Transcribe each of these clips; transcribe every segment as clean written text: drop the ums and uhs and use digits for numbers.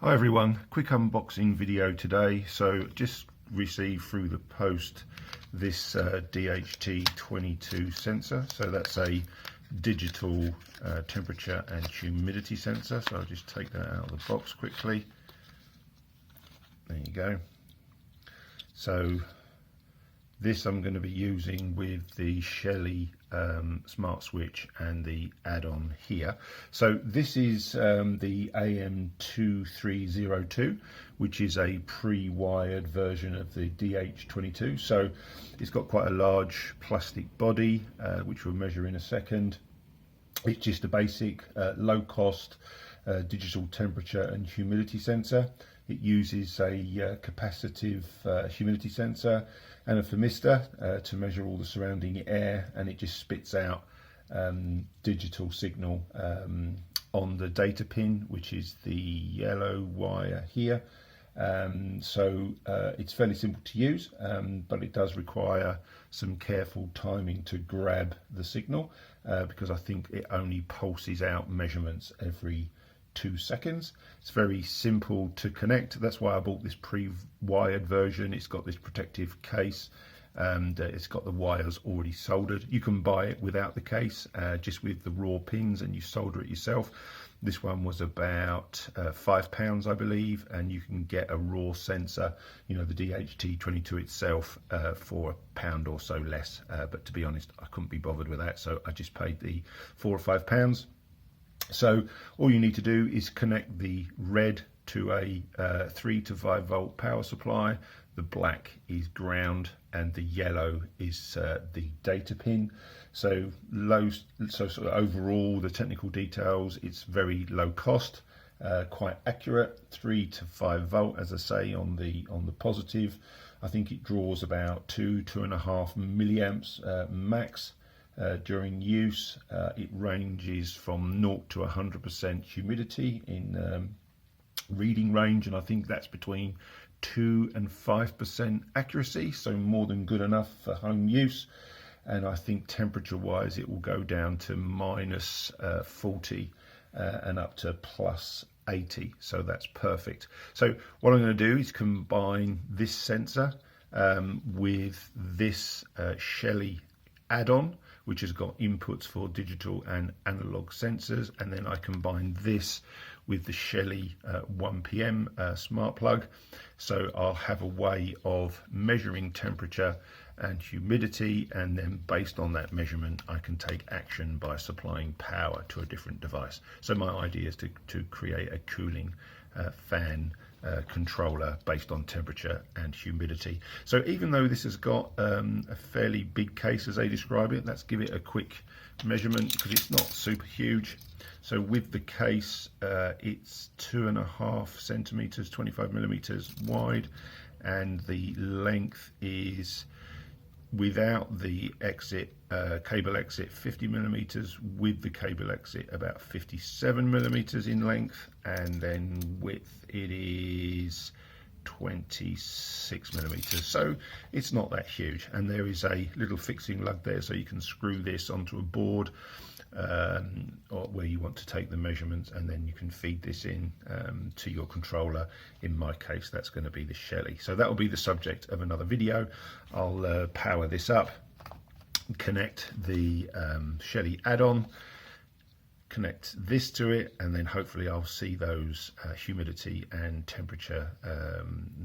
Hi everyone, quick unboxing video today. So just received through the post this DHT22 sensor. So that's a digital temperature and humidity sensor. So I'll just take that out of the box quickly. There you go. So this I'm going to be using with the Shelly smart switch and the add-on here. So this is the AM2302, which is a pre-wired version of the DH22. So it's got quite a large plastic body, which we'll measure in a second. It's just a basic low-cost digital temperature and humidity sensor. It uses a capacitive humidity sensor and a thermistor to measure all the surrounding air, and it just spits out digital signal on the data pin, which is the yellow wire here. So it's fairly simple to use, but it does require some careful timing to grab the signal because I think it only pulses out measurements every 2 seconds. It's very simple to connect. That's why I bought this pre-wired version. It's got this protective case and it's got the wires already soldered. You can buy it without the case, just with the raw pins, and you solder it yourself. This one was about £5, I believe, and you can get a raw sensor, you know, the DHT22 itself, for £1 or so less. But to be honest, I couldn't be bothered with that, so I just paid the £4 or £5. So all you need to do is connect the red to a 3 to 5 volt power supply, the black is ground, and the yellow is the data pin. So sort of overall, the technical details, it's very low cost, quite accurate, 3 to 5 volt, as I say, on the positive. I think it draws about 2.5 milliamps max. During use. It ranges from 0 to 100% humidity in reading range, and I think that's between 2 and 5% accuracy, so more than good enough for home use. And I think temperature wise it will go down to minus 40 and up to plus 80, so that's perfect. So what I'm going to do is combine this sensor with this Shelly add-on, which has got inputs for digital and analog sensors, and then I combine this with the Shelly 1PM smart plug. So I'll have a way of measuring temperature and humidity, and then based on that measurement I can take action by supplying power to a different device. So my idea is to create a cooling fan controller based on temperature and humidity. So even though this has got a fairly big case as they describe it, let's give it a quick measurement because it's not super huge. So with the case, it's 2.5 centimeters, 25 millimeters wide, and the length is, without the exit, cable exit, 50 millimeters, with the cable exit about 57 millimeters in length, and then width it is 26 millimeters. So it's not that huge, and there is a little fixing lug there, so you can screw this onto a board or where you want to take the measurements, and then you can feed this in to your controller. In my case, that's going to be the Shelly. So that will be the subject of another video. I'll power this up, connect the Shelly add-on, connect this to it, and then hopefully I'll see those humidity and temperature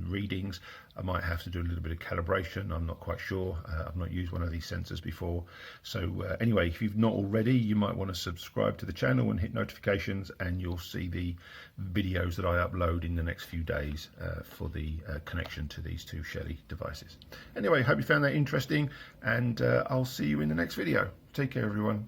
readings. I might have to do a little bit of calibration, I'm not quite sure. I've not used one of these sensors before. So anyway, if you've not already, you might want to subscribe to the channel and hit notifications, and you'll see the videos that I upload in the next few days for the connection to these two Shelly devices. Anyway, hope you found that interesting, and I'll see you in the next video. Take care everyone.